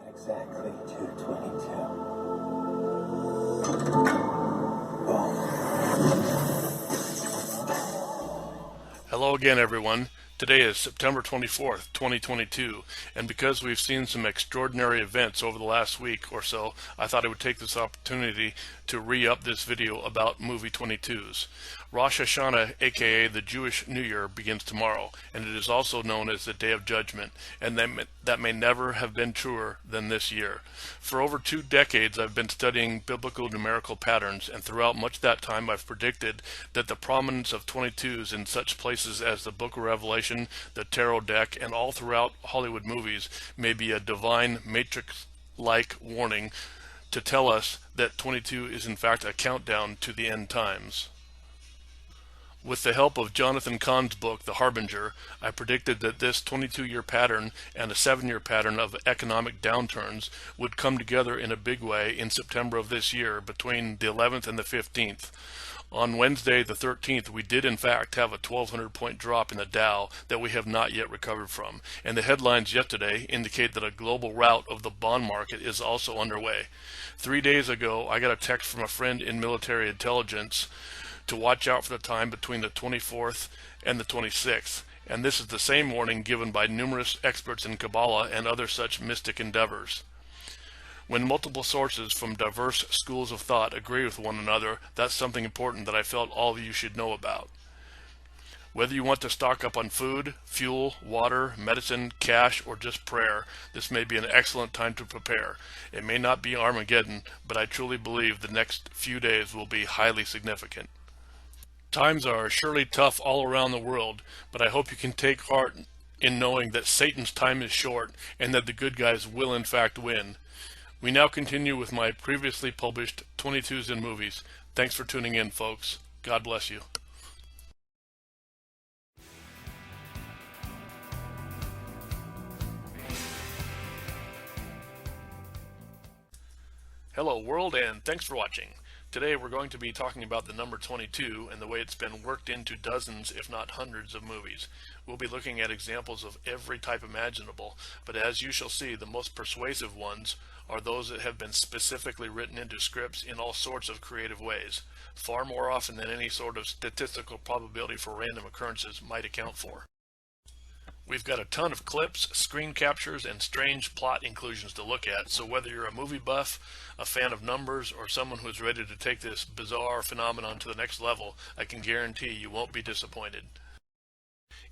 Exactly 2:22. Boom. Hello again, everyone. Today is September 24th, 2022, and because we've seen some extraordinary events over the last week or so, I thought I would take this opportunity to re-up this video about movie 22s. Rosh Hashanah, aka the Jewish New Year, begins tomorrow, and it is also known as the Day of Judgment, and that may never have been truer than this year. For over 2 decades, I've been studying biblical numerical patterns, and throughout much of that time, I've predicted that the prominence of 22s in such places as the Book of Revelation, the Tarot deck, and all throughout Hollywood movies may be a divine matrix-like warning to tell us that 22 is in fact a countdown to the end times. With the help of Jonathan Cahn's book, The Harbinger, I predicted that this 22-year pattern and a 7-year pattern of economic downturns would come together in a big way in September of this year between the 11th and the 15th. On Wednesday, the 13th, we did in fact have a 1,200-point drop in the Dow that we have not yet recovered from, and the headlines yesterday indicate that a global rout of the bond market is also underway. 3 days ago, I got a text from a friend in military intelligence to watch out for the time between the 24th and the 26th, and this is the same warning given by numerous experts in Kabbalah and other such mystic endeavors. When multiple sources from diverse schools of thought agree with one another, that's something important that I felt all of you should know about. Whether you want to stock up on food, fuel, water, medicine, cash, or just prayer, this may be an excellent time to prepare. It may not be Armageddon, but I truly believe the next few days will be highly significant. Times are surely tough all around the world, but I hope you can take heart in knowing that Satan's time is short and that the good guys will in fact win. We now continue with my previously published 22s in movies. Thanks for tuning in, folks. God bless you. Hello world, and thanks for watching. Today we're going to be talking about the number 22 and the way it's been worked into dozens, if not hundreds, of movies. We'll be looking at examples of every type imaginable, but as you shall see, the most persuasive ones are those that have been specifically written into scripts in all sorts of creative ways, far more often than any sort of statistical probability for random occurrences might account for. We've got a ton of clips, screen captures, and strange plot inclusions to look at, so whether you're a movie buff, a fan of numbers, or someone who's ready to take this bizarre phenomenon to the next level, I can guarantee you won't be disappointed.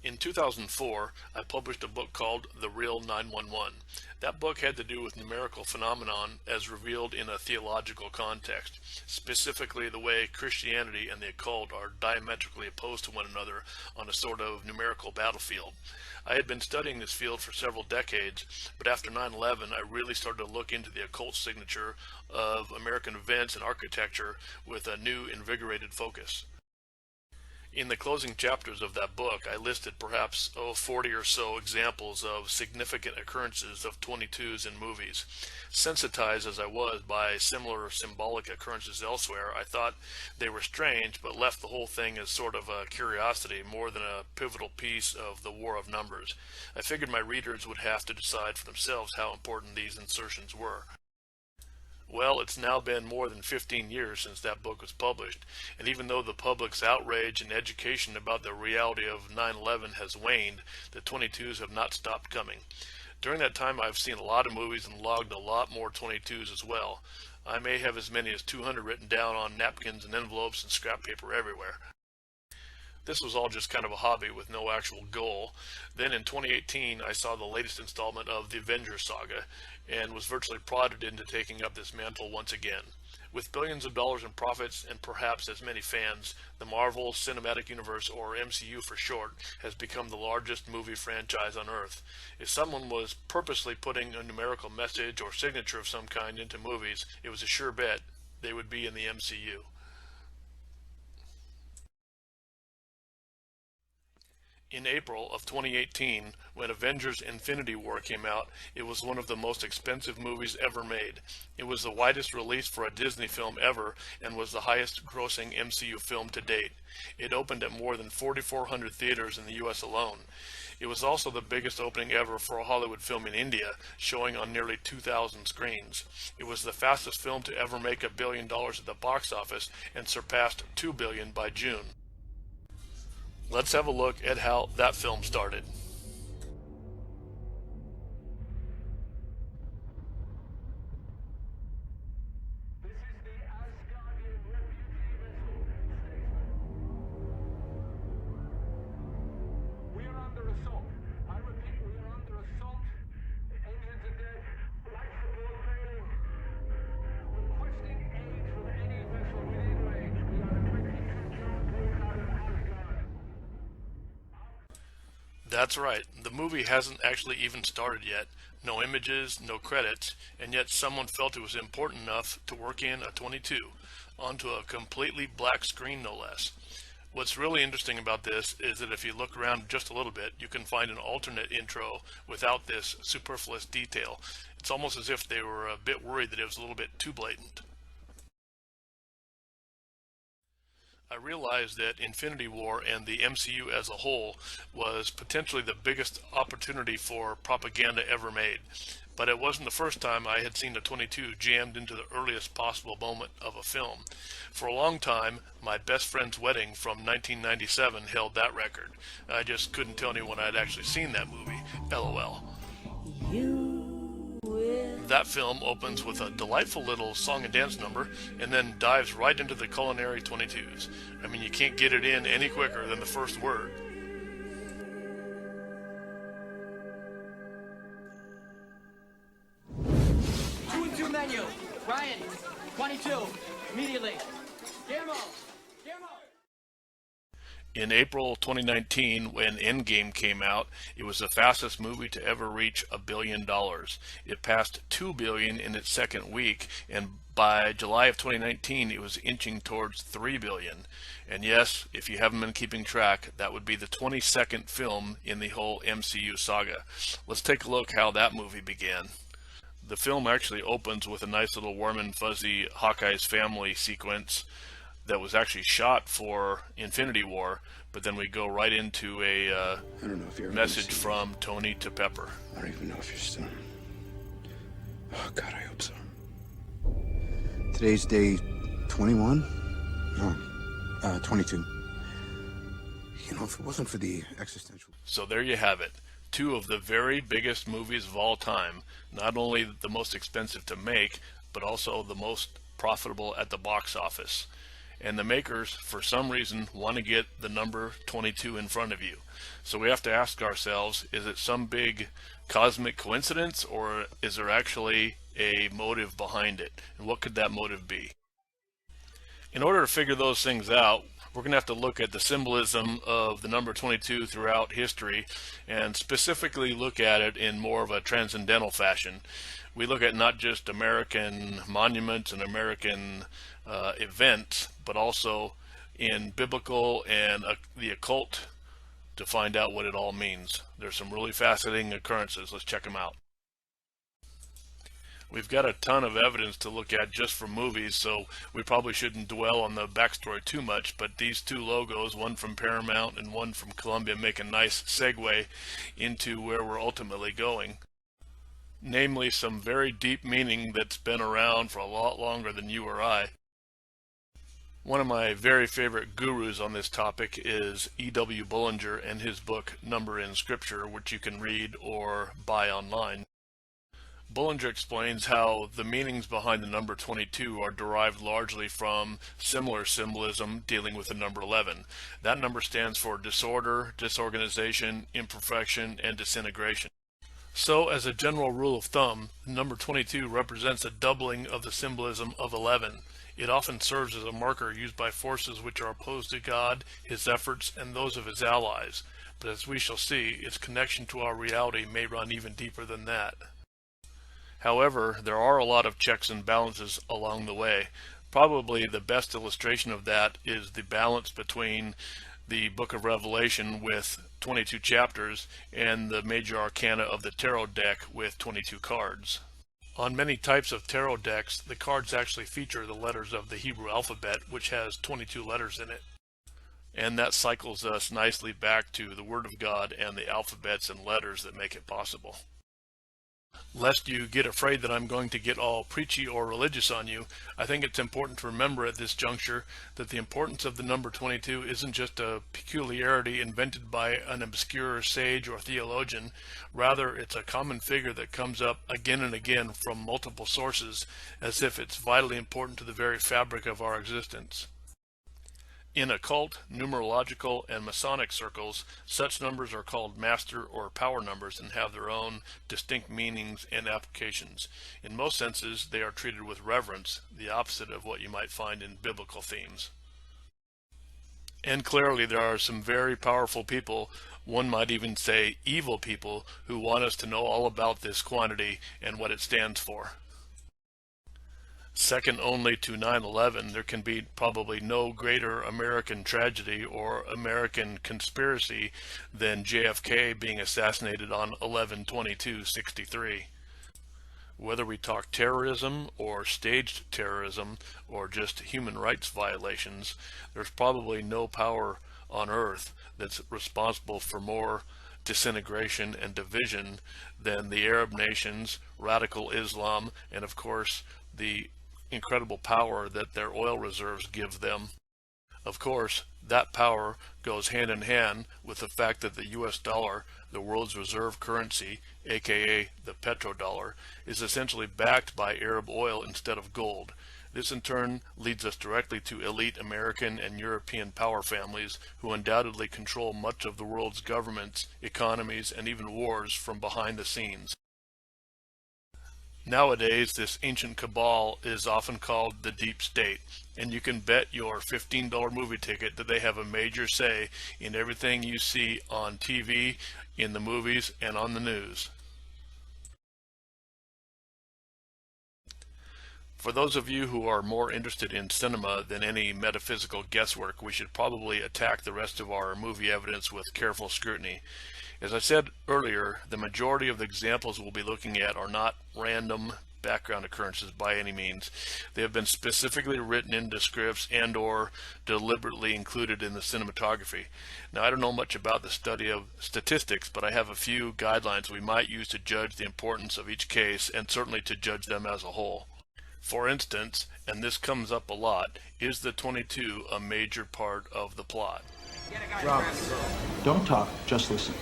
In 2004, I published a book called The Real 911. That book had to do with numerical phenomenon as revealed in a theological context, specifically the way Christianity and the occult are diametrically opposed to one another on a sort of numerical battlefield. I had been studying this field for several decades, but after 9/11 I really started to look into the occult signature of American events and architecture with a new invigorated focus. In the closing chapters of that book, I listed perhaps 40 or so examples of significant occurrences of 22s in movies. Sensitized as I was by similar symbolic occurrences elsewhere, I thought they were strange, but left the whole thing as sort of a curiosity more than a pivotal piece of the war of numbers. I figured my readers would have to decide for themselves how important these insertions were. Well, it's now been more than 15 years since that book was published, and even though the public's outrage and education about the reality of 9/11 has waned, the 22s have not stopped coming. During that time, I've seen a lot of movies and logged a lot more 22s as well. I may have as many as 200 written down on napkins and envelopes and scrap paper everywhere. This was all just kind of a hobby with no actual goal. Then in 2018, I saw the latest installment of the Avengers saga and was virtually prodded into taking up this mantle once again. With billions of dollars in profits and perhaps as many fans, the Marvel Cinematic Universe, or MCU for short, has become the largest movie franchise on Earth. If someone was purposely putting a numerical message or signature of some kind into movies, it was a sure bet they would be in the MCU. In April of 2018, when Avengers Infinity War came out, it was one of the most expensive movies ever made. It was the widest release for a Disney film ever and was the highest grossing MCU film to date. It opened at more than 4,400 theaters in the US alone. It was also the biggest opening ever for a Hollywood film in India, showing on nearly 2,000 screens. It was the fastest film to ever make $1 billion at the box office and surpassed $2 billion by June. Let's have a look at how that film started. We are under assault. I repeat, we are under assault. Engines are dead. Life support failing. Requesting aid from any vessel within range. We are at 22 kilometers out of Asgard. That's right, the movie hasn't actually even started yet. No images, no credits, and yet someone felt it was important enough to work in a 22 onto a completely black screen, no less. What's really interesting about this is that if you look around just a little bit, you can find an alternate intro without this superfluous detail. It's almost as if they were a bit worried that it was a little bit too blatant. I realized that Infinity War and the MCU as a whole was potentially the biggest opportunity for propaganda ever made. But it wasn't the first time I had seen a 22 jammed into the earliest possible moment of a film. For a long time, My Best Friend's Wedding from 1997 held that record. I just couldn't tell anyone I'd actually seen that movie. LOL. That film opens with a delightful little song and dance number and then dives right into the culinary 22s. I mean, you can't get it in any quicker than the first word. 2 menu. Ryan, 22. Immediately. Guillermo. In April 2019, when Endgame came out, it was the fastest movie to ever reach $1 billion. It passed $2 billion in its second week, and by July of 2019, it was inching towards $3 billion. And yes, if you haven't been keeping track, that would be the 22nd film in the whole MCU saga. Let's take a look how that movie began. The film actually opens with a nice little warm and fuzzy Hawkeye's family sequence that was actually shot for Infinity War, but then we go right into a I don't know if you're message from Tony to Pepper. I don't even know if you're still. Oh God, I hope so. Today's day 21? No, 22. You know, if it wasn't for the existential. So there you have it. Two of the very biggest movies of all time. Not only the most expensive to make, but also the most profitable at the box office. And the makers, for some reason, want to get the number 22 in front of you. So we have to ask ourselves, is it some big cosmic coincidence, or is there actually a motive behind it? And what could that motive be? In order to figure those things out, we're going to have to look at the symbolism of the number 22 throughout history, and specifically look at it in more of a transcendental fashion. We look at not just American monuments and American events, but also in biblical and the occult to find out what it all means. There's some really fascinating occurrences. Let's check them out. We've got a ton of evidence to look at just from movies, so we probably shouldn't dwell on the backstory too much, but these two logos, one from Paramount and one from Columbia, make a nice segue into where we're ultimately going. Namely, some very deep meaning that's been around for a lot longer than you or I. One of my very favorite gurus on this topic is E.W. Bullinger and his book Number in Scripture, which you can read or buy online. Bullinger explains how the meanings behind the number 22 are derived largely from similar symbolism dealing with the number 11. That number stands for disorder, disorganization, imperfection, and disintegration. So, as a general rule of thumb, the number 22 represents a doubling of the symbolism of 11. It often serves as a marker used by forces which are opposed to God, His efforts, and those of His allies. But as we shall see, its connection to our reality may run even deeper than that. However, there are a lot of checks and balances along the way. Probably the best illustration of that is the balance between the book of Revelation with 22 chapters, and the major arcana of the tarot deck with 22 cards. On many types of tarot decks, the cards actually feature the letters of the Hebrew alphabet, which has 22 letters in it. And that cycles us nicely back to the Word of God and the alphabets and letters that make it possible. Lest you get afraid that I'm going to get all preachy or religious on you, I think it's important to remember at this juncture that the importance of the number 22 isn't just a peculiarity invented by an obscure sage or theologian. Rather, it's a common figure that comes up again and again from multiple sources, as if it's vitally important to the very fabric of our existence. In occult, numerological, and Masonic circles, such numbers are called master or power numbers and have their own distinct meanings and applications. In most senses, they are treated with reverence, the opposite of what you might find in biblical themes. And clearly there are some very powerful people, one might even say evil people, who want us to know all about this quantity and what it stands for. Second only to 9/11, there can be probably no greater American tragedy or American conspiracy than JFK being assassinated on 11/22/63. Whether we talk terrorism or staged terrorism or just human rights violations, there's probably no power on earth that's responsible for more disintegration and division than the Arab nations, radical Islam, and of course the incredible power that their oil reserves give them. Of course, that power goes hand in hand with the fact that the US dollar, the world's reserve currency, aka the petrodollar, is essentially backed by Arab oil instead of gold. This in turn leads us directly to elite American and European power families who undoubtedly control much of the world's governments, economies, and even wars from behind the scenes. Nowadays, this ancient cabal is often called the deep state, and you can bet your $15 movie ticket that they have a major say in everything you see on TV, in the movies, and on the news. For those of you who are more interested in cinema than any metaphysical guesswork, we should probably attack the rest of our movie evidence with careful scrutiny. As I said earlier, the majority of the examples we'll be looking at are not random background occurrences by any means. They have been specifically written into scripts and or deliberately included in the cinematography. Now, I don't know much about the study of statistics, but I have a few guidelines we might use to judge the importance of each case and certainly to judge them as a whole. For instance, and this comes up a lot, is the 22 a major part of the plot? Rob, don't talk, just listen.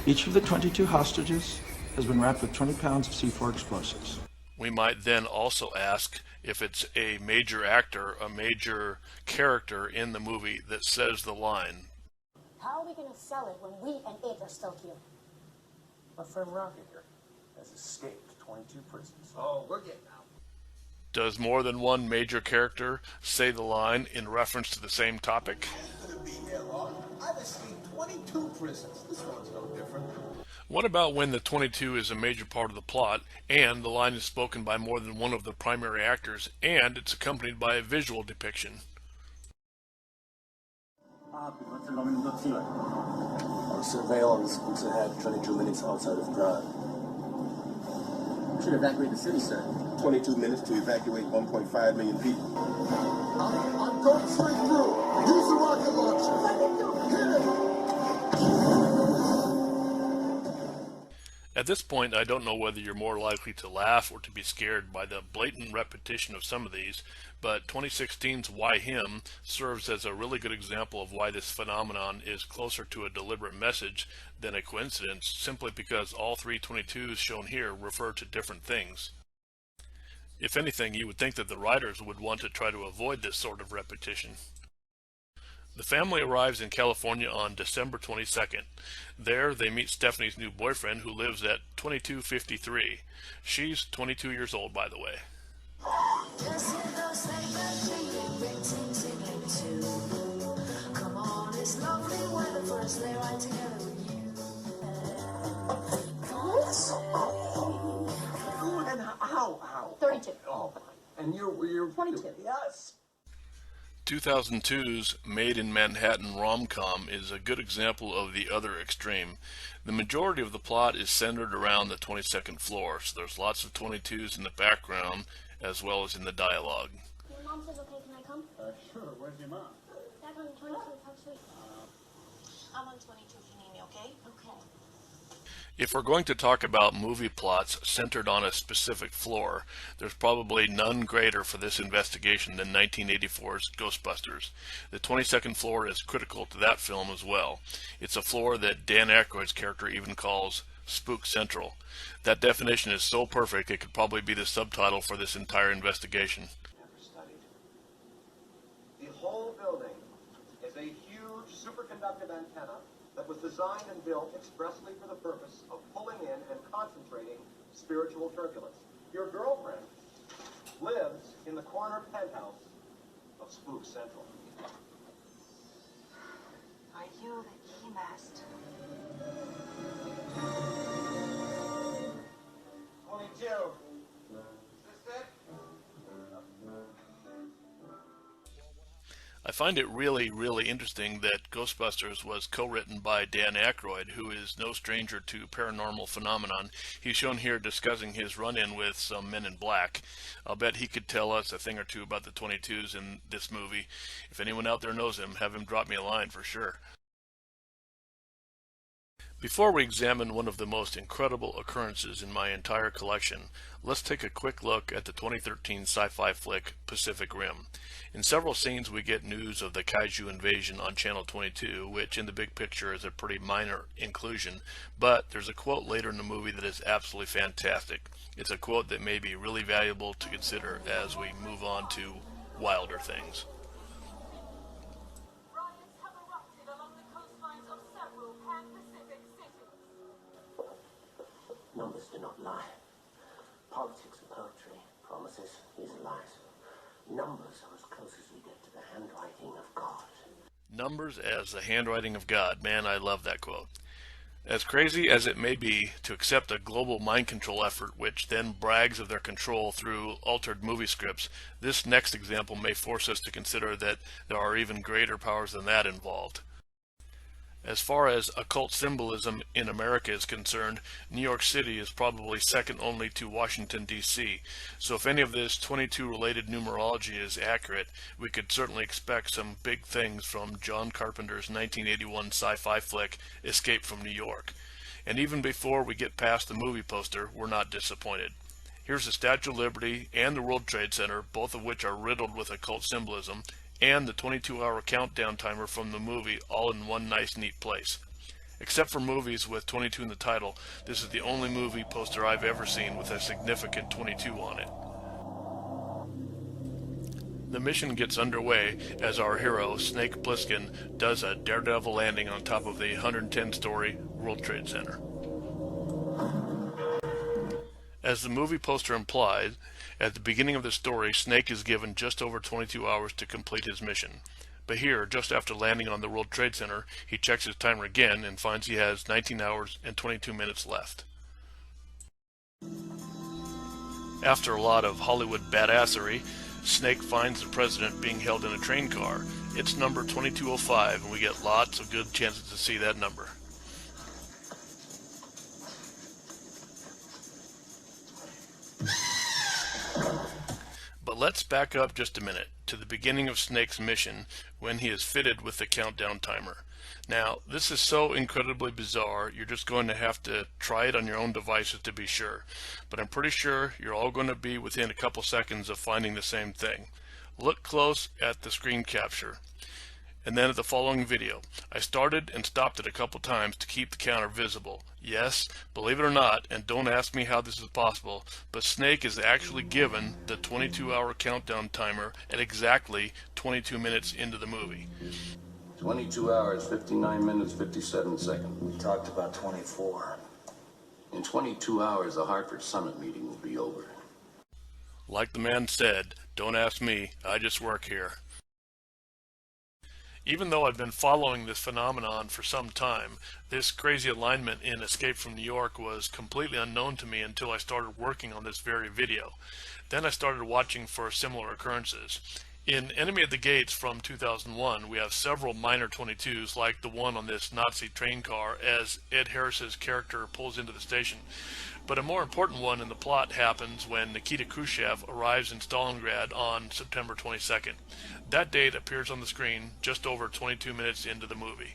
Each of the 22 hostages has been wrapped with 20 pounds of C4 explosives. We might then also ask if it's a major actor, a major character in the movie that says the line. How are we going to sell it when we and it are still here? My friend Rocket here has escaped 22 prisons. Oh, we're getting out. Does more than one major character say the line in reference to the same topic? I've escaped 22 prisons. This one's no different. What about when the 22 is a major part of the plot and the line is spoken by more than one of the primary actors and it's accompanied by a visual depiction? Our surveillance puts ahead 22 minutes outside of Prague. Should evacuate the city, sir. 22 minutes to evacuate 1.5 million people. I'm going straight through. Use the rocket launcher. Hit it. At this point, I don't know whether you're more likely to laugh or to be scared by the blatant repetition of some of these, but 2016's Why Him serves as a really good example of why this phenomenon is closer to a deliberate message than a coincidence, simply because all three 22s shown here refer to different things. If anything, you would think that the writers would want to try to avoid this sort of repetition. The family arrives in California on December 22nd. There, they meet Stephanie's new boyfriend, who lives at 2253. She's 22 years old, by the way. And how? 32. Oh, and you're 22. Yes. 2002's Made in Manhattan rom-com is a good example of the other extreme. The majority of the plot is centered around the 22nd floor, so there's lots of 22s in the background as well as in the dialogue. Your mom says okay, can I come? Sure. Where's your mom? Back on 22 Park Street. I'm on 22 if you need me, okay? Okay. If we're going to talk about movie plots centered on a specific floor, there's probably none greater for this investigation than 1984's Ghostbusters. The 22nd floor is critical to that film as well. It's a floor that Dan Aykroyd's character even calls Spook Central. That definition is so perfect it could probably be the subtitle for this entire investigation. Never studied. The whole building is a huge superconductive antenna that was designed and built expressly for the purpose of pulling in and concentrating spiritual turbulence. Your girlfriend lives in the corner penthouse of Spook Central. Are you the key mast? 22. Is this it? I find it really interesting that Ghostbusters was co-written by Dan Aykroyd, who is no stranger to paranormal phenomenon. He's shown here discussing his run-in with some men in black. I'll bet he could tell us a thing or two about the 22s in this movie. If anyone out there knows him, have him drop me a line for sure. Before we examine one of the most incredible occurrences in my entire collection, let's take a quick look at the 2013 sci-fi flick Pacific Rim. In several scenes we get news of the kaiju invasion on Channel 22, which in the big picture is a pretty minor inclusion, but there's a quote later in the movie that is absolutely fantastic. It's a quote that may be really valuable to consider as we move on to wilder things. Riots have erupted along the coastlines of several Pan-Pacific cities. Numbers do not lie. Politics and poetry, promises, these are lies. Numbers are as close as we get to the handwriting of God. Numbers as the handwriting of God. Man, I love that quote. As crazy as it may be to accept a global mind control effort which then brags of their control through altered movie scripts, this next example may force us to consider that there are even greater powers than that involved. As far as occult symbolism in America is concerned, New York City is probably second only to Washington, D.C. So if any of this 22 related numerology is accurate, we could certainly expect some big things from John Carpenter's 1981 sci-fi flick Escape from New York. And even before we get past the movie poster, we're not disappointed. Here's the Statue of Liberty and the World Trade Center, both of which are riddled with occult symbolism, and the 22-hour countdown timer from the movie, all in one nice neat place. Except for movies with 22 in the title, this is the only movie poster I've ever seen with a significant 22 on it. The mission gets underway as our hero, Snake Plissken, does a daredevil landing on top of the 110-story World Trade Center. As the movie poster implied, at the beginning of the story, Snake is given just over 22 hours to complete his mission. But here, just after landing on the World Trade Center, he checks his timer again and finds he has 19 hours and 22 minutes left. After a lot of Hollywood badassery, Snake finds the president being held in a train car. It's number 2205, and we get lots of good chances to see that number. But let's back up just a minute to the beginning of Snake's mission when he is fitted with the countdown timer. Now, this is so incredibly bizarre, you're just going to have to try it on your own devices to be sure. But I'm pretty sure you're all going to be within a couple seconds of finding the same thing. Look close at the screen capture, and then at the following video. I started and stopped it a couple times to keep the counter visible. Yes, believe it or not, and don't ask me how this is possible, but Snake is actually given the 22-hour countdown timer at exactly 22 minutes into the movie. 22 hours, 59 minutes, 57 seconds. We talked about 24. In 22 hours, the Hartford Summit meeting will be over. Like the man said, don't ask me, I just work here. Even though I've been following this phenomenon for some time, this crazy alignment in Escape from New York was completely unknown to me until I started working on this very video. Then I started watching for similar occurrences. In Enemy at the Gates from 2001, we have several minor 22s like the one on this Nazi train car as Ed Harris's character pulls into the station. But a more important one in the plot happens when Nikita Khrushchev arrives in Stalingrad on September 22nd. That date appears on the screen just over 22 minutes into the movie.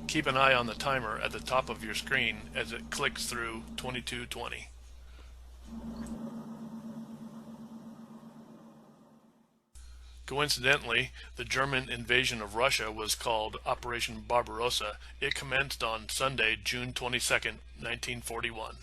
Keep an eye on the timer at the top of your screen as it clicks through 22:20. Coincidentally, the German invasion of Russia was called Operation Barbarossa. It commenced on Sunday, June 22nd, 1941.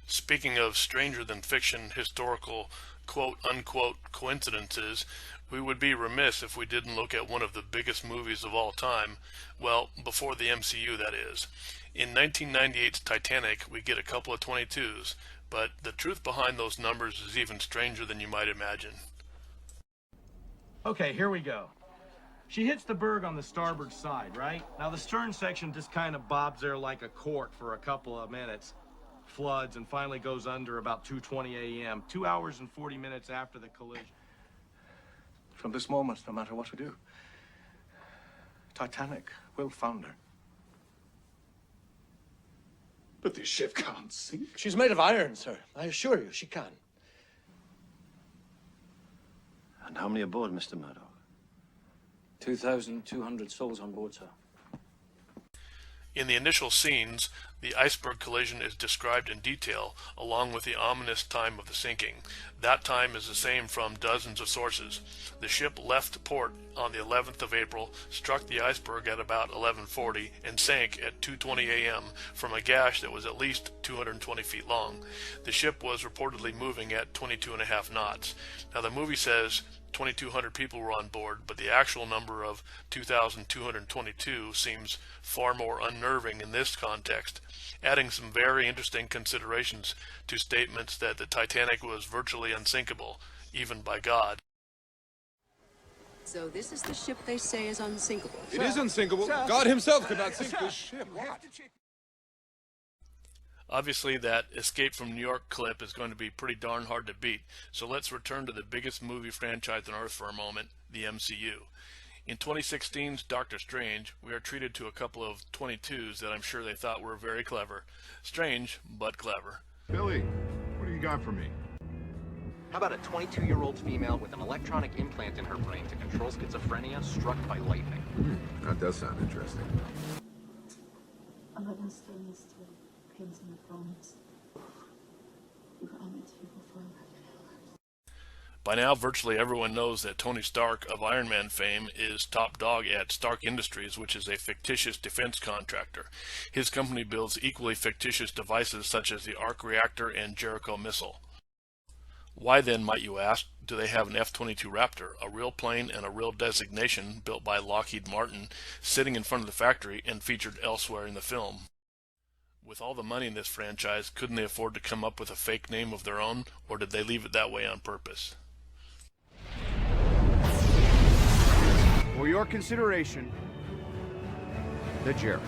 Speaking of stranger-than-fiction historical quote-unquote coincidences, we would be remiss if we didn't look at one of the biggest movies of all time, well, before the MCU, that is. In 1998's Titanic, we get a couple of 22s, but the truth behind those numbers is even stranger than you might imagine. Okay, here we go. She hits the berg on the starboard side, right? Now the stern section just kind of bobs there like a cork for a couple of minutes, floods, and finally goes under about 2:20 a.m., 2 hours and 40 minutes after the collision. From this moment, no matter what we do, Titanic will founder. But this ship can't sink. She's made of iron, sir. I assure you, she can. And how many aboard, Mr. Murdoch? 2,200 souls on board, sir. In the initial scenes, the iceberg collision is described in detail, along with the ominous time of the sinking. That time is the same from dozens of sources. The ship left port on the 11th of April, struck the iceberg at about 11:40, and sank at 2:20 a.m. from a gash that was at least 220 feet long. The ship was reportedly moving at 22.5 knots. Now the movie says 2,200 people were on board, but the actual number of 2,222 seems far more unnerving in this context, adding some very interesting considerations to statements that the Titanic was virtually unsinkable, even by God. So this is the ship they say is unsinkable. It is unsinkable. God himself could not sink this ship. Obviously, that Escape from New York clip is going to be pretty darn hard to beat, so let's return to the biggest movie franchise on Earth for a moment, the MCU. In 2016's Doctor Strange, we are treated to a couple of 22s that I'm sure they thought were very clever. Strange, but clever. Billy, what do you got for me? How about a 22-year-old female with an electronic implant in her brain to control schizophrenia struck by lightning? That does sound interesting. I'm not gonna stay in this too. Pains in the bones. You got me too before By now, virtually everyone knows that Tony Stark of Iron Man fame is top dog at Stark Industries, which is a fictitious defense contractor. His company builds equally fictitious devices such as the Arc Reactor and Jericho missile. Why then, might you ask, do they have an F-22 Raptor, a real plane and a real designation built by Lockheed Martin, sitting in front of the factory and featured elsewhere in the film? With all the money in this franchise, couldn't they afford to come up with a fake name of their own, or did they leave it that way on purpose? For your consideration, the Jericho.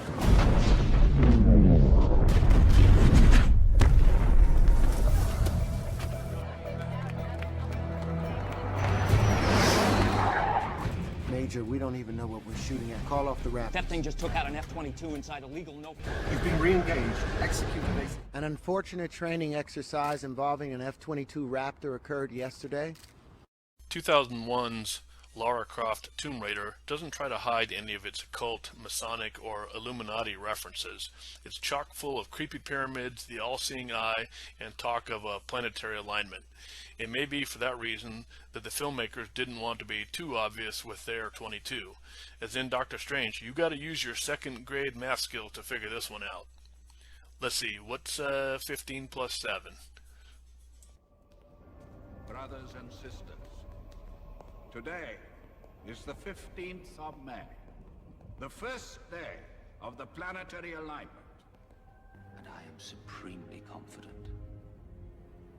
Major, we don't even know what we're shooting at. Call off the Raptors. That thing just took out an F-22 inside a legal note. You've been re-engaged. Execute the basic. An unfortunate training exercise involving an F-22 Raptor occurred yesterday. 2001's Lara Croft Tomb Raider doesn't try to hide any of its occult, Masonic, or Illuminati references. It's chock full of creepy pyramids, the all-seeing eye, and talk of a planetary alignment. It may be for that reason that the filmmakers didn't want to be too obvious with their 22. As in Doctor Strange, you gotta use your second grade math skill to figure this one out. Let's see, what's 15 plus 7? Brothers and sisters, today is the 15th of May, the first day of the planetary alignment. And I am supremely confident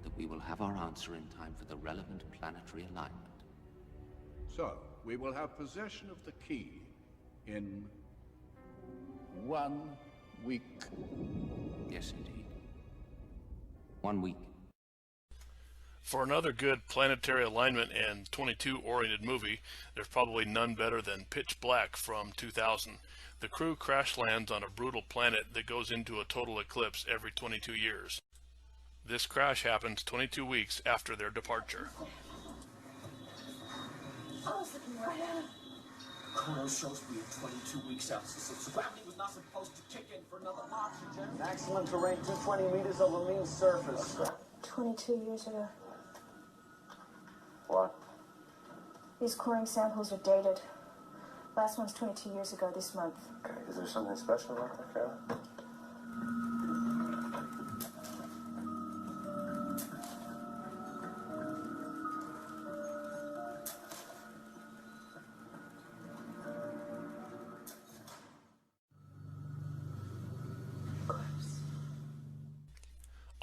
that we will have our answer in time for the relevant planetary alignment. So, we will have possession of the key in 1 week. Yes, indeed. 1 week. For another good planetary alignment and 22-oriented movie, there's probably none better than Pitch Black from 2000. The crew crash lands on a brutal planet that goes into a total eclipse every 22 years. This crash happens 22 weeks after their departure. I was looking right at it. Chrono shows me at 22 weeks out. So gravity was not supposed to kick in for another oxygen. Maximum terrain 220 meters over mean surface. 22 years ago. What? These coring samples are dated. Last one's 22 years ago this month. Okay, is there something special about that, Kara?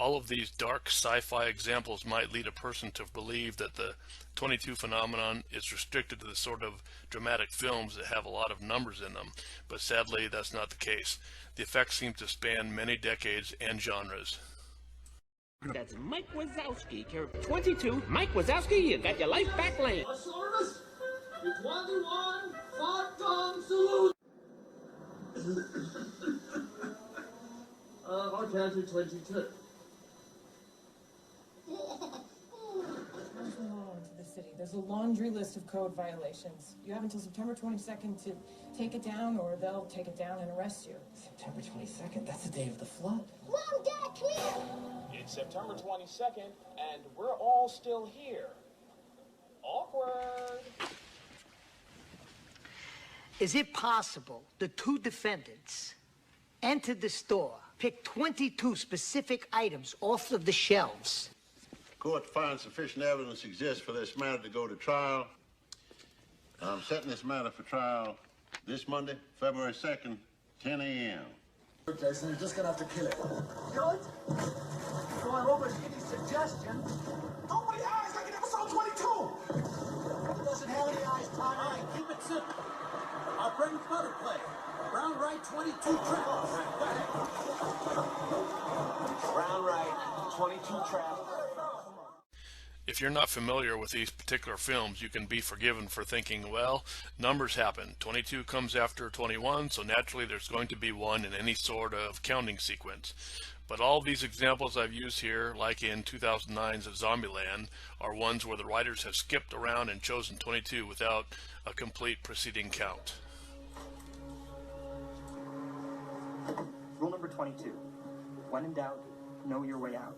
All of these dark sci-fi examples might lead a person to believe that the 22 phenomenon is restricted to the sort of dramatic films that have a lot of numbers in them, but sadly that's not the case. The effects seem to span many decades and genres. That's Mike Wazowski, character 22. Mike Wazowski, you got your life back lane. Service, the 21 Photon Salute. Why can't you 22? Turns them all into the city. There's a laundry list of code violations. You have until September 22nd to take it down, or they'll take it down and arrest you. September 22nd? That's the day of the flood. Mom, Dad, come here! It's September 22nd, and we're all still here. Awkward. Is it possible the two defendants entered the store, picked 22 specific items off of the shelves? Court finds sufficient evidence exists for this matter to go to trial. I'm setting this matter for trial this Monday, February 2nd, 10 a.m. Jason, you're just gonna have to kill it. Kill it? Go on, Robert's any suggestion. Nobody eyes like in episode 22! It doesn't have any eyes, Tom. All right, keep it simple. Our bread and butter play. Brown right, 22 traps. Brown right, 22 traps. If you're not familiar with these particular films, you can be forgiven for thinking, well, numbers happen. 22 comes after 21, so naturally there's going to be one in any sort of counting sequence. But all these examples I've used here, like in 2009's Zombieland, are ones where the writers have skipped around and chosen 22 without a complete preceding count. Rule number 22. When in doubt, know your way out.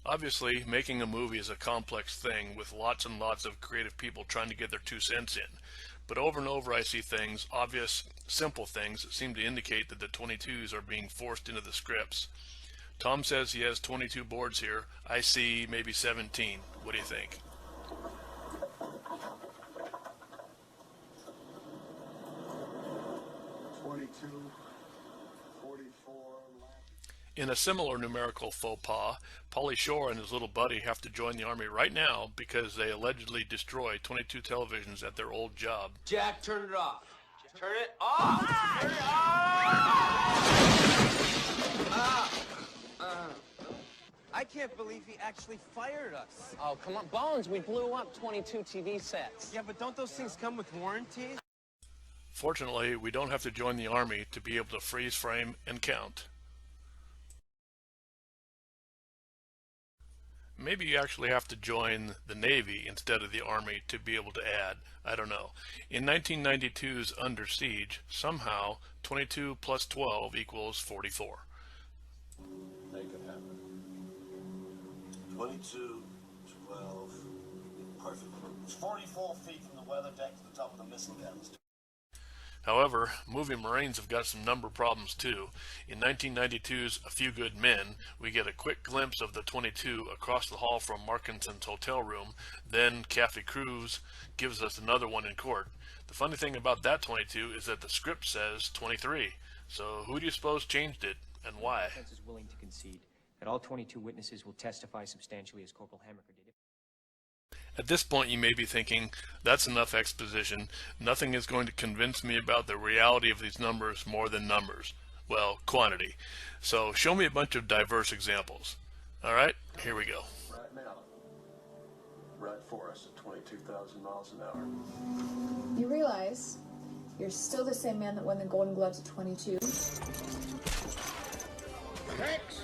Obviously, making a movie is a complex thing with lots and lots of creative people trying to get their 2 cents in. But over and over I see things, obvious, simple things, that seem to indicate that the 22s are being forced into the scripts. Tom says he has 22 boards here. I see maybe 17. What do you think? In a similar numerical faux pas, Pauly Shore and his little buddy have to join the army right now because they allegedly destroy 22 televisions at their old job. Jack, turn it off. Turn it off! Turn it off! I can't believe he actually fired us. Oh, come on, Bones, we blew up 22 TV sets. Yeah, but don't those things come with warranties? Fortunately, we don't have to join the army to be able to freeze frame and count. Maybe you actually have to join the Navy instead of the Army to be able to add. I don't know. In 1992's Under Siege, somehow 22 plus 12 equals 44. Make it happen. 22, 12, perfect. It's 44 feet from the weather deck to the top of the missile guns. However, movie Marines have got some number problems too. In 1992's A Few Good Men, we get a quick glimpse of the 22 across the hall from Markinson's hotel room. Then Kathy Cruz gives us another one in court. The funny thing about that 22 is that the script says 23. So who do you suppose changed it, and why? The defense is willing to concede that all 22 witnesses will testify substantially as Corporal Hammaker did. At this point you may be thinking, that's enough exposition. Nothing is going to convince me about the reality of these numbers more than numbers. Well, quantity. So show me a bunch of diverse examples. All right, here we go. Right now. Right for us at 22,000 miles an hour. You realize you're still the same man that won the Golden Gloves at 22? Next!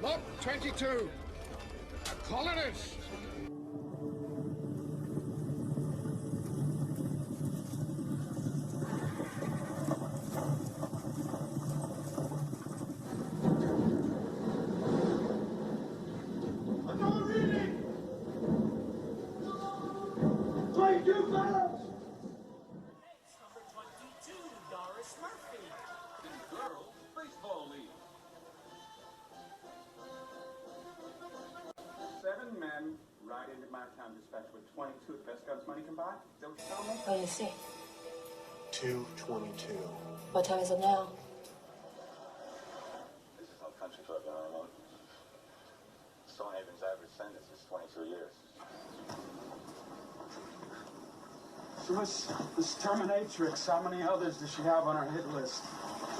Lot 22. A colonist. Baseball league. 7 men ride into my town dispatch with 22 at best guns money can buy. Is that what you're telling me? What do you see? 222. What time is it now? This is no country club, you know what I mean? Stonehaven's average sentence is 22 years. So this Terminatrix, how many others does she have on her hit list?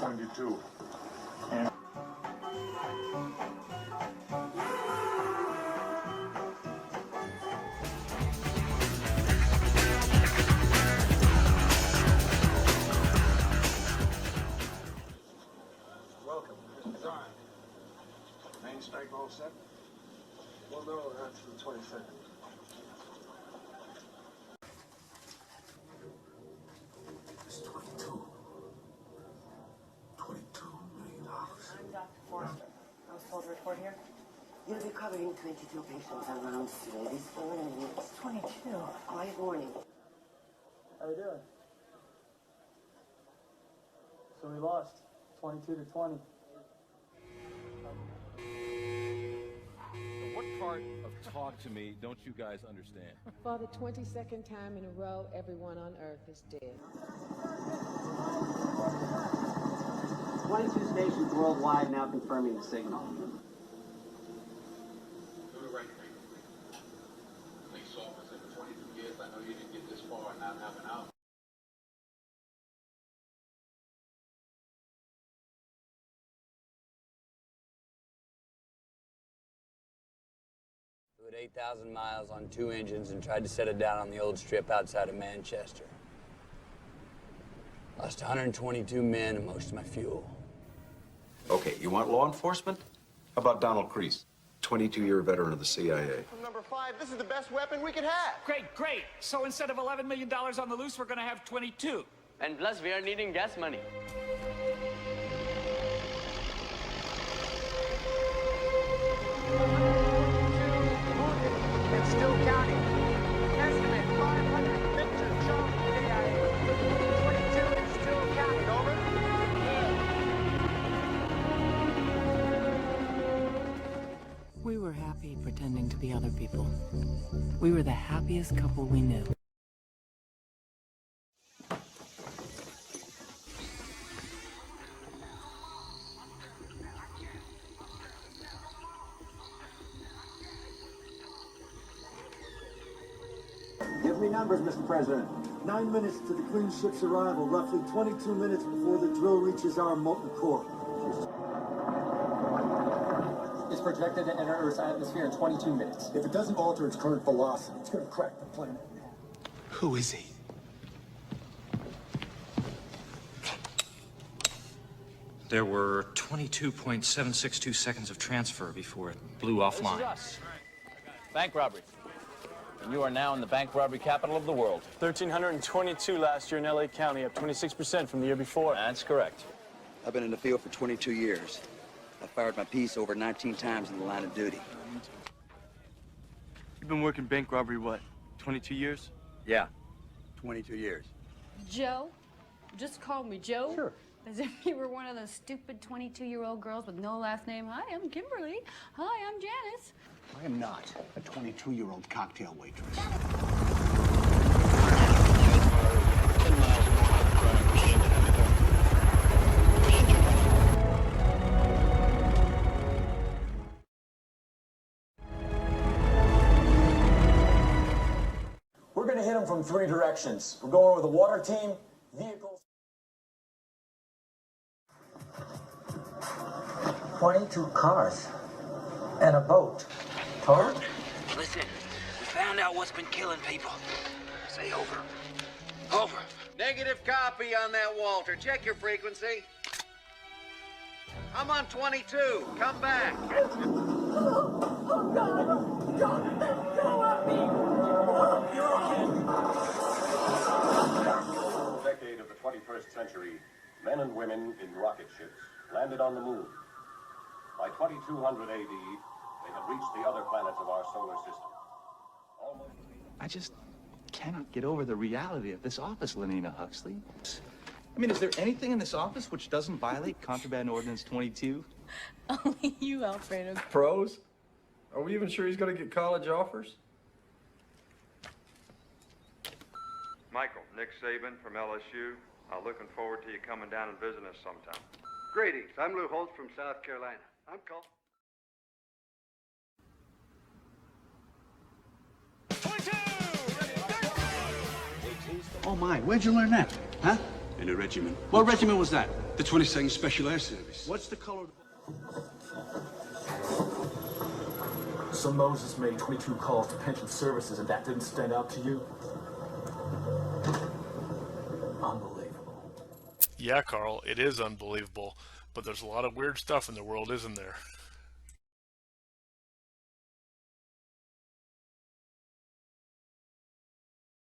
22. And Welcome. Design. Main strike all set? Well, no, that's the 22nd. It's 22. $22 million. I'm Dr. Forrester. I was told to report here. You'll be covering 22 patients on rounds today. These 4 weeks. 22. Quiet warning. How you doing? So we lost 22 to 20. What part of talk to me don't you guys understand? For the 22nd time in a row, everyone on Earth is dead. 22 stations worldwide now confirming the signal. Do the right thing. Police officer for 22 years, I know you didn't get this far and not have an out. Flew at 8,000 miles on 2 engines and tried to set it down on the old strip outside of Manchester. Lost 122 men and most of my fuel. Okay, you want law enforcement? How about Donald Crease, 22-year veteran of the CIA? Number 5, this is the best weapon we could have. Great. So instead of $11 million on the loose, we're going to have 22. And plus, we are needing gas money. It's still counting. Estimate 500 victims shown CIA. 22 is still counting. Over. We were happy pretending to be other people. We were the happiest couple we knew. Give me numbers, Mr. President. 9 minutes to the clean ship's arrival, roughly 22 minutes before the drill reaches our molten core. It's projected to enter Earth's atmosphere in 22 minutes. If it doesn't alter its current velocity, it's going to crack the planet. Who is he? There were 22.762 seconds of transfer before it blew offline. This is us. Bank robbery. And you are now in the bank robbery capital of the world. 1,322 last year in LA County, up 26% from the year before. That's correct. I've been in the field for 22 years. I fired my piece over 19 times in the line of duty. You've been working bank robbery, what, 22 years? Yeah, 22 years. Joe? Just call me Joe? Sure. As if you were one of those stupid 22-year-old girls with no last name. Hi, I'm Kimberly. Hi, I'm Janice. I am not a 22-year-old cocktail waitress. We're going to hit them from 3 directions. We're going with a water team, vehicles. 22 cars. And a boat. Tart? Listen, we found out what's been killing people. Say over. Over. Negative copy on that, Walter. Check your frequency. I'm on 22. Come back. Decade of the 21st century, men and women in rocket ships landed on the moon. By 2200 AD, they had reached the other planets of our solar system. I just cannot get over the reality of this office, Lenina Huxley. I mean, is there anything in this office which doesn't violate Contraband Ordinance 22? Only you, Alfredo. Pros? Are we even sure he's going to get college offers? Michael, Nick Saban from LSU. Looking forward to you coming down and visiting us sometime. Greetings. I'm Lou Holtz from South Carolina. I'm called. Oh my, where'd you learn that? Huh? In a regiment. What regiment was that? The 22nd Special Air Service. What's the color of the... So Moses made 22 calls to pension services and that didn't stand out to you? Unbelievable. Yeah, Carl, it is unbelievable, but there's a lot of weird stuff in the world, isn't there?